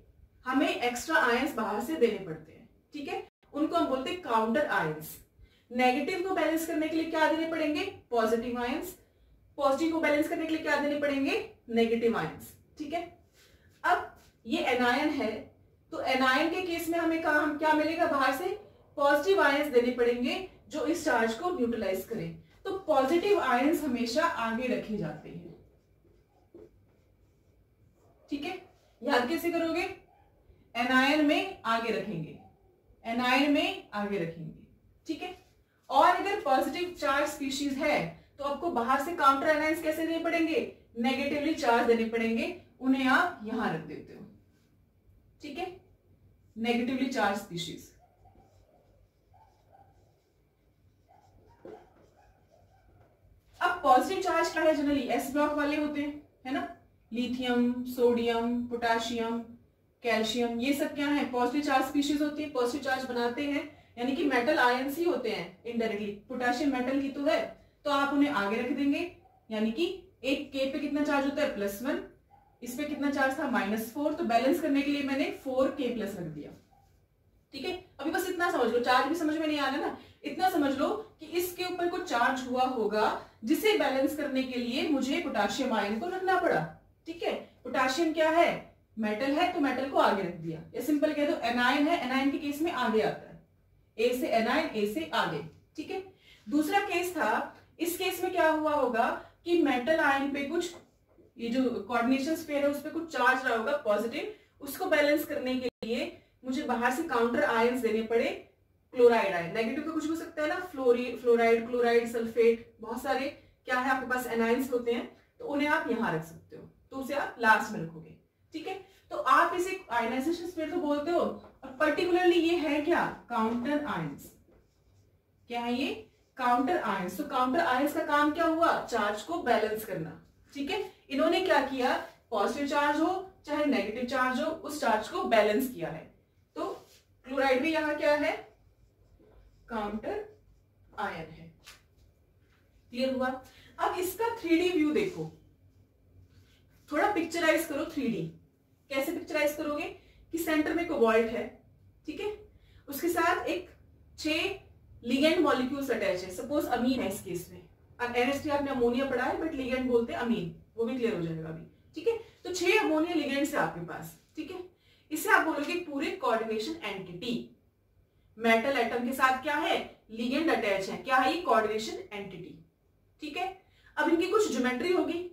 Speaker 1: हमें एक्स्ट्रा आयंस बाहर से देने पड़ते हैं। ठीक है, उनको हम बोलते हैं काउंटर आयंस। नेगेटिव को बैलेंस करने के लिए क्या देने पड़ेंगे? Positive ions. पॉजिटिव को बैलेंस करने के लिए क्या देने पड़ेंगे, नेगेटिव आयंस। ठीक है, अब ये एनायन है, तो एनायन के केस में हमें हम क्या मिलेगा, बाहर से पॉजिटिव आयंस देने पड़ेंगे जो इस चार्ज को न्यूट्रलाइज करें। तो पॉजिटिव आयंस हमेशा आगे रखे जाते हैं। ठीक है, याद कैसे करोगे, एनायन में आगे रखेंगे, एनायन में आगे रखेंगे। ठीक है, और अगर पॉजिटिव चार्ज स्पीशीज है तो आपको बाहर से काउंटर एनायंस कैसे देने पड़ेंगे, नेगेटिवली चार्ज देने पड़ेंगे, उन्हें आप यहां रख देते हो। ठीक है, नेगेटिवली चार्ज स्पीशीज। अब पॉजिटिव चार्ज क्या है, जनरली एस ब्लॉक वाले होते हैं, है ना, लिथियम, सोडियम, पोटेशियम, कैल्शियम, ये सब क्या है, पॉजिटिव चार्ज स्पीशीज होती है, पॉजिटिव चार्ज बनाते हैं, यानी कि मेटल आयंस ही होते हैं इनडायरेक्टली। पोटेशियम मेटल ही तो है, तो आप उन्हें आगे रख देंगे, यानी कि एक के पे कितना चार्ज होता है, +1, इस पे कितना चार्ज था, -4, तो बैलेंस करने के लिए मैंने 4K+ रख दिया। ठीक है, अभी बस इतना समझ लो, चार्ज भी समझ में नहीं आ रहा ना, इतना समझ लो कि इसके ऊपर कुछ चार्ज हुआ होगा जिसे बैलेंस करने के लिए मुझे पोटेशियम आयन को रखना पड़ा। ठीक है, पोटेशियम क्या है, मेटल है, तो मेटल को आगे रख दिया, या सिंपल कह दो एनायन है, एनायन के केस में आगे आता है, ए से एनायन, ए से आगे। ठीक है, दूसरा केस था, इस केस में क्या हुआ होगा कि मेटल आयन पे कुछ, ये जो कोऑर्डिनेशन स्फीयर है उस पे कुछ चार्ज रहा होगा पॉजिटिव, उसको बैलेंस करने के लिए मुझे बाहर से काउंटर आयंस देने पड़े, क्लोराइड आयन, नेगेटिव का कुछ हो सकता है ना, फ्लोराइड, क्लोराइड, सल्फेट, बहुत सारे क्या है आपके पास एनायंस होते हैं, तो उन्हें आप यहां रख सकते हो, तो उसे आप लास्ट में रखोगे। ठीक है, तो आप इसे आयनाइजेशन स्फीयर तो बोलते हो, और पर्टिकुलरली ये है क्या, काउंटर आयंस। क्या है ये, काउंटर आयंस। तो काउंटर आयंस का काम क्या हुआ, चार्ज को बैलेंस करना। ठीक है, इन्होंने क्या किया, पॉजिटिव चार्ज हो चाहे नेगेटिव चार्ज हो, उस चार्ज को बैलेंस किया है। तो क्लोराइड भी यहां क्या है, काउंटर आयन है। क्लियर हुआ। अब इसका 3D व्यू देखो, थोड़ा पिक्चराइज करो 3D। कैसे पिक्चराइज करोगे कि सेंटर में कोबाल्ट है, ठीक है, उसके साथ एक 6 लिगेंड मॉलिक्यूल्स अटैच है, सपोज अमीन है इस केस में, NH3 आपने अमोनिया पढ़ा है, बट लिगेंड बोलते हैं अमीन, वो भी क्लियर हो जाएगा अभी। ठीक है, तो 6 अमोनिया लिगेंड्स है आपके पास। ठीक है, इसे आप बोलोगे पूरे कोऑर्डिनेशन एंटिटी। मेटल एटम के साथ क्या है, लिगेंड अटैच है, क्या है ये, कोऑर्डिनेशन एंटिटी। ठीक है, अब इनकी कुछ ज्योमेट्री होगी,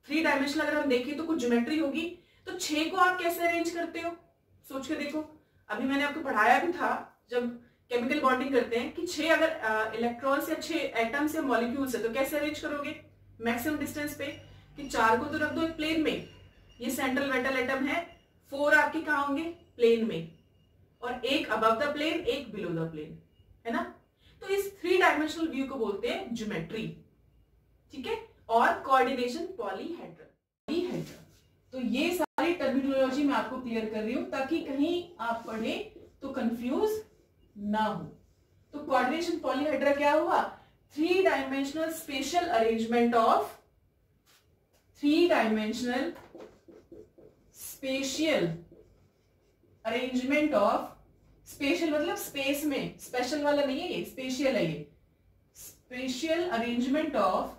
Speaker 1: 3 डायमेंशनल अगर हम देखें तो कुछ ज्योमेट्री होगी। तो 6 को आप कैसे अरेंज करते हो, सोच के देखो। अभी मैंने आपको पढ़ाया भी था जब केमिकल बॉन्डिंग करते हैं कि 6 अगर इलेक्ट्रॉन्स या 6 एटम्स या मॉलिक्यूल्स है तो कैसे अरेंज करोगे, मैक्सिमम डिस्टेंस पे, कि 4 को तो रख दो एक प्लेन में, ये सेंट्रल मेटल एटम है, 4 आपके कहां होंगे, प्लेन में, और एक अबव द प्लेन, एक बिलो द प्लेन, है ना। तो इस 3 डायमेंशनल व्यू को बोलते हैं ज्योमेट्री। ठीक है, और कोऑर्डिनेशन पॉलीहेड्रल। तो ये सारी टर्मिनोलॉजी मैं आपको क्लियर कर रही हूं ताकि कहीं आप पढ़े तो कंफ्यूज ना हो। तो कोऑर्डिनेशन पॉलीहेड्रा क्या हुआ, 3 dimensional special arrangement of, 3 dimensional spatial arrangement of, special मतलब स्पेस में, स्पेशल वाला नहीं है ये, स्पेशियल है ये, spatial arrangement of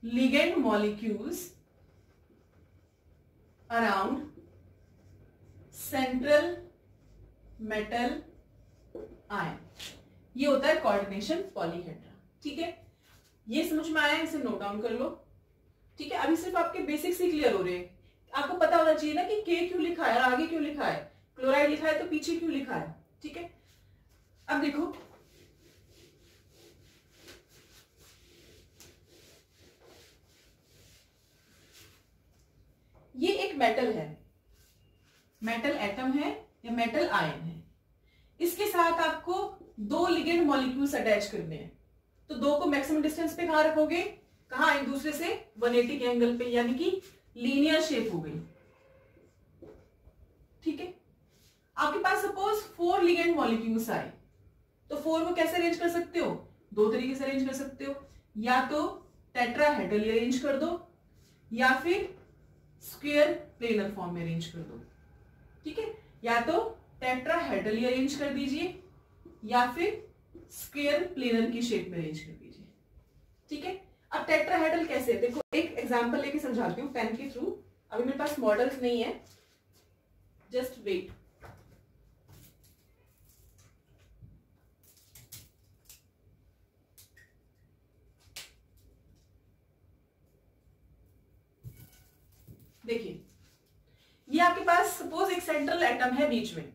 Speaker 1: ligand molecules around central metal ion, ये होता है कोऑर्डिनेशन पॉलीहेड्रा। ठीक है, ये समझ में आया, इसे नोट डाउन कर लो। ठीक है, अभी सिर्फ आपके बेसिक्स ही क्लियर हो रहे हैं, आपको पता होना चाहिए ना कि के क्यों लिखा है और आगे क्यों लिखा है, क्लोराइड लिखा है तो पीछे क्यों लिखा है। ठीक है, अब देखो ये एक मेटल है, मेटल एटम है या मेटल आयन है, इसके साथ आपको 2 लिगेंड मॉलिक्यूल्स अटैच करने हैं। तो 2 को मैक्सिमम डिस्टेंस पे कहां रखोगे, कहां, एक दूसरे से 180 के एंगल पे, यानी कि लीनियर शेप हो गई। ठीक है, आपके पास सपोज 4 लिगेंड मॉलिक्यूल्स आए, तो 4 को कैसे अरेंज कर सकते हो, 2 तरीके से अरेंज कर सकते हो, या तो टेट्राहेड्रली अरेंज कर दो या फिर स्क्वायर प्लेनर फॉर्म में अरेंज कर दो। ठीक है, या तो टेट्राहेड्रली अरेंज कर दीजिए या फिर स्क्वायर प्लेनर की शेप में अरेंज कर दीजिए। ठीक है, अब टेट्राहेड्रल कैसे है, देखो एक एग्जांपल लेके समझाती हूँ पेन के थ्रू। अभी मेरे पास मॉडल्स नहीं है, जस्ट वेट। देखिए ये आपके पास सपोज एक सेंट्रल एटम है बीच में,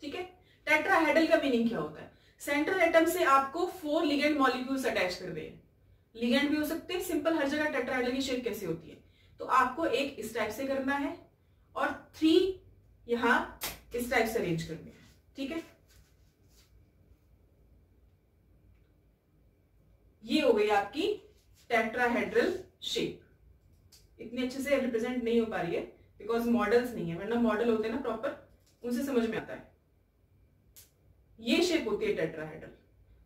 Speaker 1: ठीक है। टेट्राहेड्रल का मीनिंग क्या होता है, सेंट्रल एटम से आपको 4 लिगेंड मॉलिक्यूल्स अटैच कर दे, लिगेंड भी हो सकते हैं सिंपल हर जगह। टेट्राहेड्रल की शेप कैसे होती है, तो आपको एक इस टाइप से करना है और 3 यहां इस टाइप से अरेंज करने हैं, ठीक है। ये हो गई आपकी टेट्राहेड्रल शेप। इतने अच्छे से रिप्रेजेंट नहीं हो पा रही है बिकॉज मॉडल्स नहीं है, वरना मॉडल होते हैं ना प्रॉपर, उनसे समझ में आता है। ये शेप होती है टेट्राहेड्रल।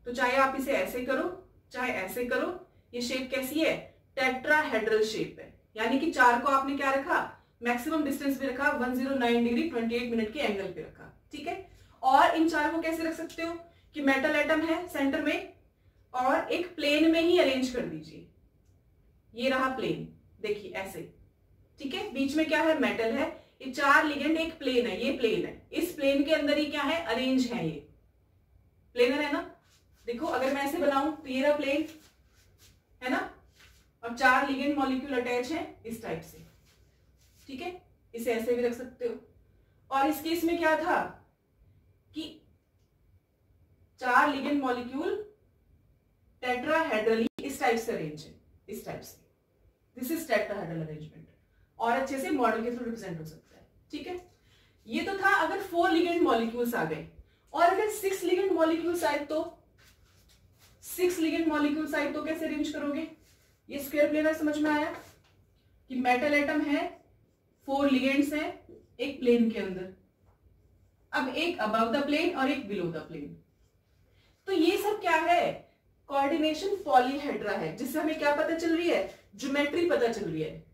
Speaker 1: तो चाहे आप इसे ऐसे करो चाहे ऐसे करो, ये शेप कैसी है, टेट्राहेड्रल शेप है। यानी कि 4 को आपने क्या रखा, मैक्सिमम डिस्टेंस पे रखा, 109 डिग्री 28 मिनट के एंगल पे रखा, ठीक है। और इन 4 को कैसे रख सकते हो कि मेटल एटम है सेंटर में और एक प्लेन में ही अरेंज कर दीजिए। ये रहा प्लेन, देखिए ऐसे, ठीक है। बीच में क्या है, मेटल है। ये 4 लिगेंड एक प्लेन है, ये प्लेन है। इस प्लेन के अंदर ही क्या है, अरेंज है। ये प्लेनर है ना। देखो अगर मैं ऐसे बनाऊं तो ये रहा प्लेन है ना, और 4 लिगेंड मॉलिक्यूल अटैच है इस टाइप से, ठीक है। इसे ऐसे भी रख सकते हो। और इस केस में क्या था कि 4 लिगेंड मॉलिक्यूल टेट्राहेड्रली इस टाइप से अरेंज है, इस टाइप से। दिस इज टेट्राहेड्रल अरेंजमेंट, और अच्छे से मॉडल के थ्रू रिप्रेजेंट हो सकता है, ठीक है। ये तो था अगर 4 लिगेंड मॉलिक्यूल्स आ गए, और अगर 6 लिगेंड मॉलिक्यूल्स आए तो 6 लिगेंड मॉलिक्यूल्स आए तो कैसे अरेंज करोगे। ये स्क्वायर प्लेनर समझ में आया कि मेटल एटम है, 4 लिगेंड्स हैं एक प्लेन के अंदर, अब एक अबव द प्लेन और एक बिलो द प्लेन। तो ये सब क्या है, कोऑर्डिनेशन पॉलीहेड्रा है, जिससे हमें क्या पता चल रही है, ज्योमेट्री पता चल रही है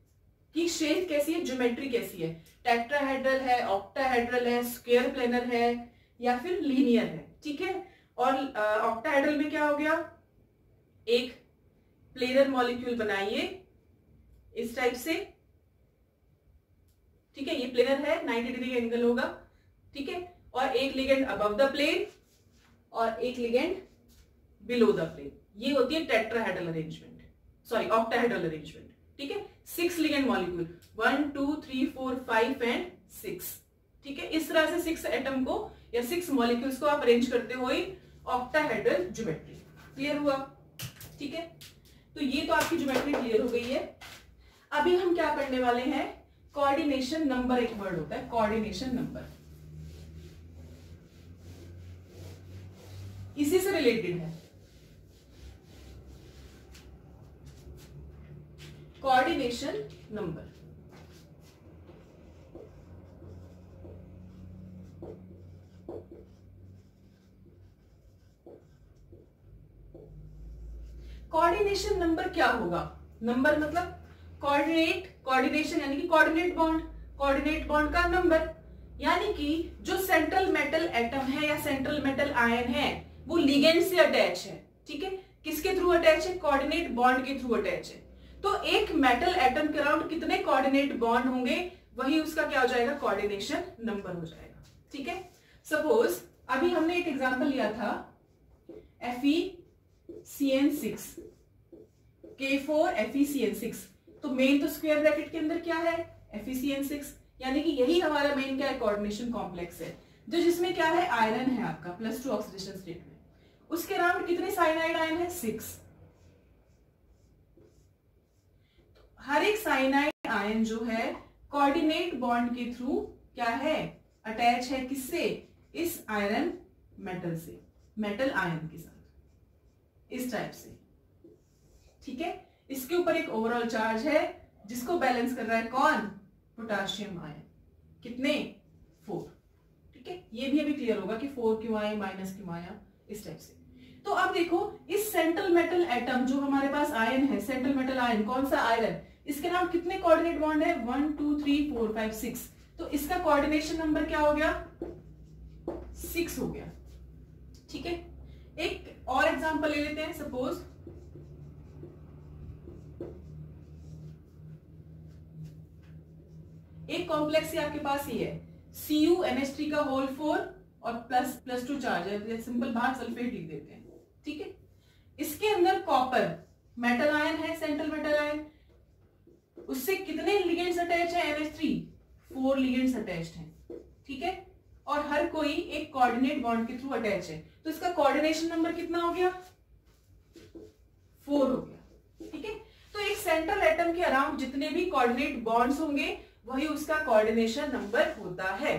Speaker 1: कि शेप कैसी है, ज्योमेट्री कैसी है। टेट्राहेड्रल है, ऑक्टाहेड्रल है, स्क्वायर प्लेनर है, या फिर लीनियर है, ठीक है। और ऑक्टाहेड्रल में क्या हो गया, एक प्लेनर मॉलिक्यूल बनाइए इस टाइप से, ठीक है। ये प्लेनर है, 90 डिग्री एंगल होगा, ठीक है। और एक लिगेंड अबव द प्लेन और एक लिगेंड बिलो द प्लेन। ये होती है tetrahedral arrangement, sorry octahedral arrangement, ठीक है। 6 लिगेंड मॉलिक्यूल, 1 2 3 4 5 एंड 6, ठीक है। इस तरह से 6 एटम को या 6 मॉलिक्यूल्स को आप अरेंज करते हुए ऑक्टाहेड्रल ज्योमेट्री। क्लियर हुआ, ठीक है। तो ये तो आपकी ज्योमेट्री क्लियर हो गई है। अभी हम क्या करने वाले हैं, कोऑर्डिनेशन नंबर एक वर्ड होता है, कोऑर्डिनेशन नंबर, इसी से रिलेटेड है। कोऑर्डिनेशन नंबर, कोऑर्डिनेशन नंबर क्या होगा, नंबर मतलब कोऑर्डिनेट, कोऑर्डिनेशन यानी कि कोऑर्डिनेट बॉन्ड, कोऑर्डिनेट बॉन्ड का नंबर। यानी कि जो सेंट्रल मेटल एटम है या सेंट्रल मेटल आयन है वो लिगेंड से अटैच है, ठीक है। किसके थ्रू अटैच है, कोऑर्डिनेट बॉन्ड के थ्रू अटैच है। तो एक मेटल एटम के अराउंड कितने कोऑर्डिनेट बॉन्ड होंगे, वही उसका क्या हो जाएगा, कोऑर्डिनेशन नंबर हो जाएगा, ठीक है। सपोज अभी हमने एक एग्जांपल लिया था FeCN6, K4 FeCN6। तो मेन तो स्क्वायर ब्रैकेट के अंदर क्या है, FeCN6, यानी कि यही हमारा मेन क्या है, कोऑर्डिनेशन कॉम्प्लेक्स है, जो जिसमें क्या है, आयरन है आपका +2 ऑक्सीडेशन स्टेट में। उसके अराउंड कितने साइनाइड आयन है, 6। हर एक साइनाइड आयन जो है कोऑर्डिनेट बॉन्ड के थ्रू क्या है, अटैच है किससे, इस आयरन मेटल से, मेटल आयन के साथ इस टाइप से, ठीक है। इसके ऊपर एक ओवरऑल चार्ज है जिसको बैलेंस कर रहा है कौन, पोटाशियम आयन, कितने, 4, ठीक है। ये भी अभी क्लियर होगा कि 4 क्यों आए, माइनस क्यों आया, इस टाइप से। तो अब देखो इस सेंट्रल मेटल एटम जो हमारे पास आयन है, सेंट्रल मेटल आयन कौन सा, आयरन, इसके नाम कितने कोऑर्डिनेट बॉन्ड है, 1 2 3 4 5 6। तो इसका कोऑर्डिनेशन नंबर क्या हो गया, 6 हो गया, ठीक है। एक और एग्जांपल ले लेते हैं, सपोज एक कॉम्प्लेक्स ही आपके पास ही है, CuNH3 का होल 4 और +2 चार्ज है, सिंपल बाहर सल्फेट लिख देते हैं, ठीक है। इसके अंदर कॉपर मेटल आयन है, सेंट्रल मेटल आयन, उससे कितने लिगेंड्स अटैच है NH3, 4 लिगेंड्स अटैच्ड हैं, ठीक है। और हर कोई एक कोऑर्डिनेट बॉन्ड के थ्रू अटैच है, तो इसका कोऑर्डिनेशन नंबर कितना हो गया, 4 हो गया, ठीक है। तो एक सेंट्रल एटम के अराउंड जितने भी कोऑर्डिनेट बॉन्ड्स होंगे वही उसका कोऑर्डिनेशन नंबर होता है।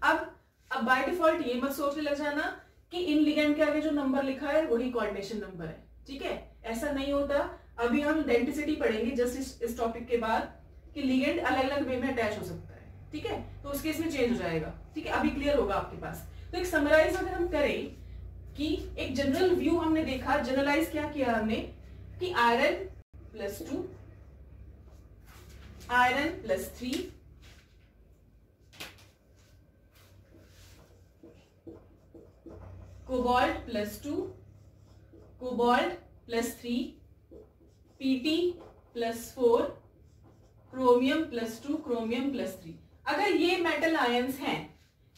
Speaker 1: अब बाय डिफॉल्ट ये मत सोचने लग जाना कि इन लिगेंड के आगे जो नंबर लिखा है वही कोऑर्डिनेशन नंबर है, ठीक है, ऐसा नहीं होता। अभी हम आइडेंटिटी पढ़ेंगे जस्ट इस टॉपिक के बाद कि लिगेंड अलग अलग वे में अटैच हो सकता है, ठीक है, तो उस केस में चेंज हो जाएगा, ठीक है, अभी क्लियर होगा आपके पास। तो एक समराइज अगर हम करें कि एक जनरल व्यू हमने देखा, जनरलाइज क्या किया हमने कि iron +2, iron +3, cobalt +2, cobalt +3, Pt +4, chromium +2, chromium +3। अगर ये मेटल आयंस हैं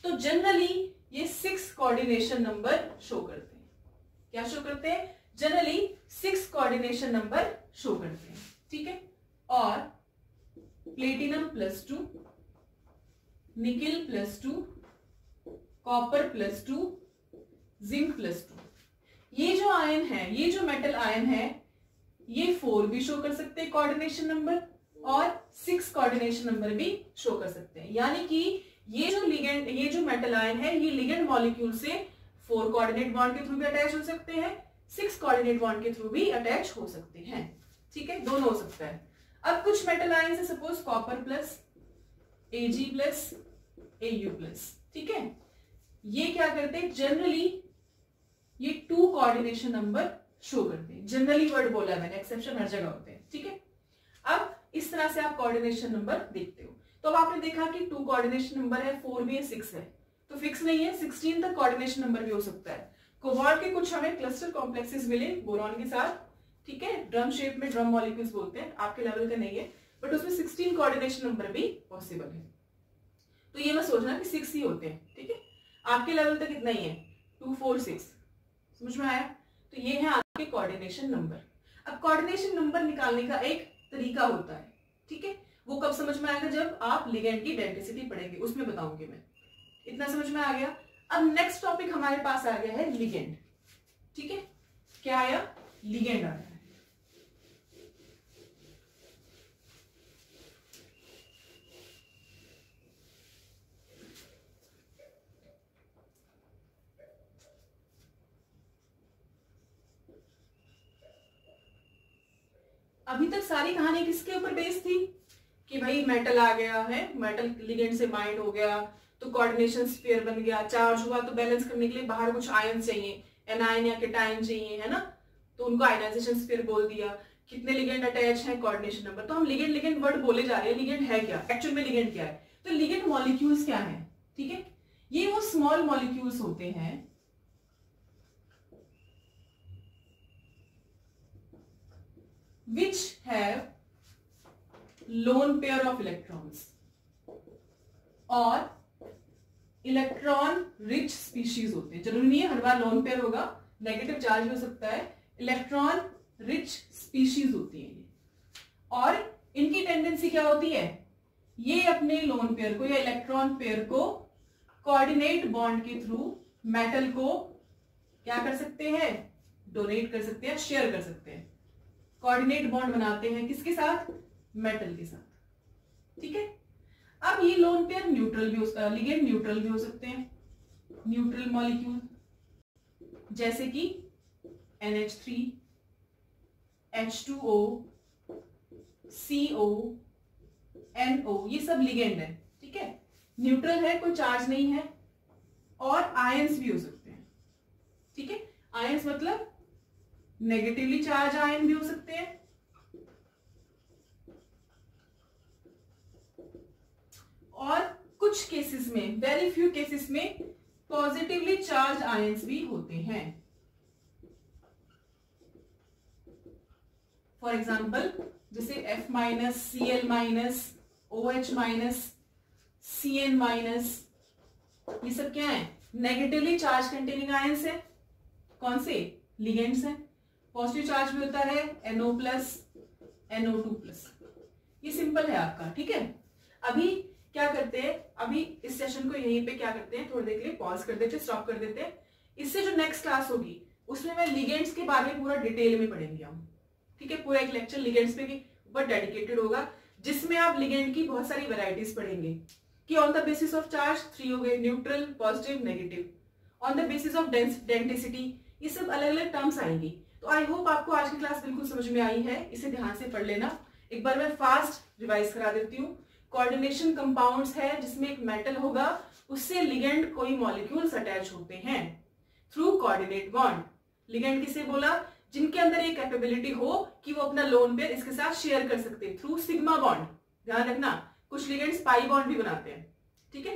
Speaker 1: तो जनरली ये 6 कोऑर्डिनेशन नंबर शो करते हैं। क्या शो करते हैं? जनरली 6 कोऑर्डिनेशन नंबर शो करते हैं, ठीक है। और प्लेटिनम +2, निकिल +2, कॉपर +2, जिंक +2, ये जो आयन है, ये जो मेटल आयन है, ये 4 भी शो कर सकते हैं कोऑर्डिनेशन नंबर और 6 कोऑर्डिनेशन नंबर भी शो कर सकते हैं। यानी कि ये जो लिगेंड, ये जो मेटल आयन है, ये लिगेंड मॉलिक्यूल से 4 कोऑर्डिनेट बॉन्ड के थ्रू भी अटैच हो सकते हैं, 6 कोऑर्डिनेट बॉन्ड के थ्रू भी अटैच हो सकते हैं, ठीक है, दोनों हो सकता है। अब कुछ मेटल आयन से suppose copper plus, Ag plus, Au plus, ठीक है, ये क्या करते हैं, जनरली ये 2 कोऑर्डिनेशन नंबर शो करते हैं। जनरली वर्ड बोला मैंने, एक्सेप्शन हर जगह होते हैं, ठीक है। अब इस तरह से आप कोऑर्डिनेशन नंबर देखते हो। तो अब आपने देखा कि 2 कोऑर्डिनेशन नंबर है, 4 भी है, 6 है, तो फिक्स नहीं है, 16 तक कोऑर्डिनेशन नंबर भी हो सकता है। कोबाल्ट के कुछ हमें क्लस्टर कॉम्प्लेक्सेस मिले बोरॉन के साथ, ठीक है, ड्रम शेप में, ड्रम मॉलिक्यूल्स बोलते हैं, आपके लेवल का नहीं है, बट उसमें 16 कोऑर्डिनेशन नंबर भी पॉसिबल है। तो ये मत सोचना कि 6 ही होते हैं, ठीक है, आपके लेवल तक इतना ही है, 2, 4, 6, समझ में आया। तो ये है आपके कोऑर्डिनेशन नंबर। अब कोऑर्डिनेशन नंबर निकालने का एक तरीका होता है, ठीक है, वो कब समझ में आएगा, जब आप लिगेंड की डेंसिटी पढ़ेंगे, उसमें बताऊंगी मैं। इतना समझ में आ गया। अब नेक्स्ट टॉपिक हमारे पास आ गया है लिगेंड, ठीक है, क्या आया, लिगेंड आया है। अभी तक सारी कहानी किसके ऊपर बेस्ड थी कि भाई मेटल आ गया है, मेटल लिगेंड से बाइंड हो गया तो कोऑर्डिनेशन स्फीयर बन गया, चार्ज हुआ तो बैलेंस करने के लिए बाहर कुछ आयन चाहिए, एनायन या केटायन चाहिए, है ना, तो उनको आयनाइजेशन स्फीयर बोल दिया। कितने लिगेंड अटैच है, कोऑर्डिनेशन नंबर। तो हम लिगेंड लिगेंड वर्ड बोले जा रहे हैं, लिगेंड है क्या, एक्चुअल में लिगेंड क्या है, तो लिगेंड मॉलिक्यूल्स क्या है, ठीक है, ये वो स्मॉल मॉलिक्यूल्स होते हैं which have lone pair of electrons और इलेक्ट्रॉन रिच स्पीशीज होते हैं। जरूरी नहीं है हर बार लोन पेयर होगा, नेगेटिव चार्ज हो सकता है, इलेक्ट्रॉन रिच स्पीशीज होती है और इनकी टेंडेंसी क्या होती है, ये अपने लोन पेयर को या इलेक्ट्रॉन पेयर को कोऑर्डिनेट बॉन्ड के थ्रू मेटल को क्या कर सकते हैं, डोनेट कर सकते हैं, शेयर कर सकते हैं, कोऑर्डिनेट बॉन्ड बनाते हैं किसके साथ, मेटल के साथ, ठीक है। अब ये लोन पेयर न्यूट्रल भी हो, लिगेंड न्यूट्रल भी हो सकते हैं, न्यूट्रल मॉलिक्यूल जैसे कि NH3, H2O, CO, NO, ये सब लिगेंड है, ठीक है, न्यूट्रल है, कोई चार्ज नहीं है, और आयंस भी हो सकते हैं, ठीक है, आयंस मतलब नेगेटिवली चार्ज आयन भी हो सकते हैं और कुछ केसेस में, वेरी फ्यू केसेस में पॉजिटिवली चार्ज आयंस भी होते हैं। फॉर एग्जाम्पल जैसे F-, Cl-, OH-, Cn minus, ये सब क्या है? नेगेटिवली चार्ज कंटेनिंग आयंस है। कौन से? लिगेंड्स हैं। पॉजिटिव चार्ज भी होता है NO प्लस NO2 प्लस। ये सिंपल है आपका, ठीक है। अभी क्या करते हैं, अभी इस सेशन को यहीं पे क्या करते हैं, थोड़ी देर के लिए पॉज कर देते हैं, स्टॉप कर देते हैं। इससे जो नेक्स्ट क्लास होगी उसमें मैं लिगेंड्स के बारे में पूरा डिटेल में पढ़ेंगे हम, ठीक है। पूरा एक लेक्चर लिगेंड्स पे ऊपर डेडिकेटेड होगा, जिसमें आप लिगेंड की बहुत सारी वैरायटीज पढ़ेंगे कि on the basis of charge 3 हो गए, neutral, positive, negative, on the basis of density, ये सब अलग अलग टर्म्स आएंगी। तो आई होप आपको आज की क्लास बिल्कुल समझ में आई है, इसे ध्यान से पढ़ लेना। एक बार मैं फास्ट रिवाइज करा देती हूँ। कोऑर्डिनेशन कंपाउंड्स है जिसमें एक मेटल होगा, उससे लिगेंड कोई मॉलिक्यूल्स अटैच होते हैं थ्रू कोऑर्डिनेट बॉन्ड। लिगेंड किसे बोला? जिनके अंदर ये कैपेबिलिटी हो कि वो अपना लोन पेयर इसके साथ शेयर कर सकते हैं थ्रू सिग्मा बॉन्ड। ध्यान रखना, कुछ लिगेंड्स पाई बॉन्ड भी बनाते हैं, ठीक है।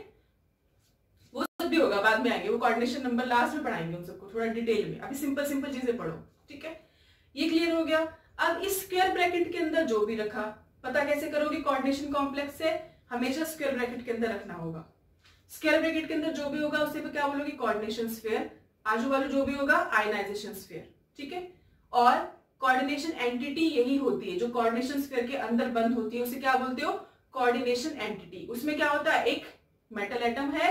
Speaker 1: वो सब भी होगा, बाद में आएंगे, वो कोऑर्डिनेशन नंबर लास्ट में पढ़ाएंगे उन सबको थोड़ा डिटेल में। अभी सिंपल सिंपल चीजें पढ़ो, ठीक है। ये क्लियर हो गया। अब इस स्क्वायर ब्रैकेट के अंदर जो भी रखा, पता कैसे करोगे? कोऑर्डिनेशन कॉम्प्लेक्स से हमेशा स्क्वायर ब्रैकेट के अंदर रखना होगा। स्क्वायर ब्रैकेट के अंदर जो भी होगा उसे क्या बोलोगे? Coordination sphere. आजू बाजू जो भी होगा आयनाइजेशन स्फीयर, ठीक है। और कोऑर्डिनेशन एंटिटी यही होती है जो कोऑर्डिनेशन स्फीयर के अंदर बंद होती है, उसे क्या बोलते हो? Coordination entity. उसमें क्या होता है? एक मेटल एटम है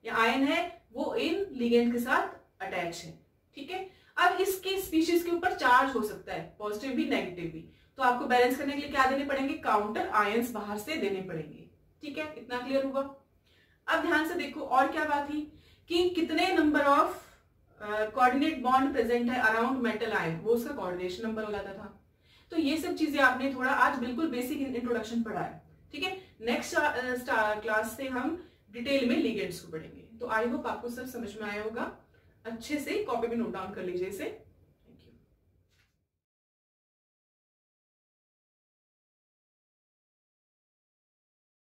Speaker 1: या आयन है, वो इन लिगेंड के साथ अटैच है, ठीक है। अब इसके स्पीशीज के ऊपर चार्ज हो सकता है, पॉजिटिव भी नेगेटिव भी, तो आपको बैलेंस करने के लिए क्या देने पड़ेंगे? काउंटर आयंस बाहर से देने पड़ेंगे, ठीक है। इतना क्लियर हुआ। अब ध्यान से देखो और क्या बात थी कि कितने number of coordinate bond present है अराउंड मेटल आयन, वो उसका कोऑर्डिनेशन नंबर हो जाता था। तो ये सब चीजें आपने थोड़ा आज बिल्कुल बेसिक इंट्रोडक्शन पढ़ा है, ठीक है। नेक्स्ट क्लास से हम डिटेल में लिगेंड्स को पढ़ेंगे। तो आई होप आपको सब समझ में आया होगा। अच्छे से कॉपी में नोट डाउन कर लीजिए इसे।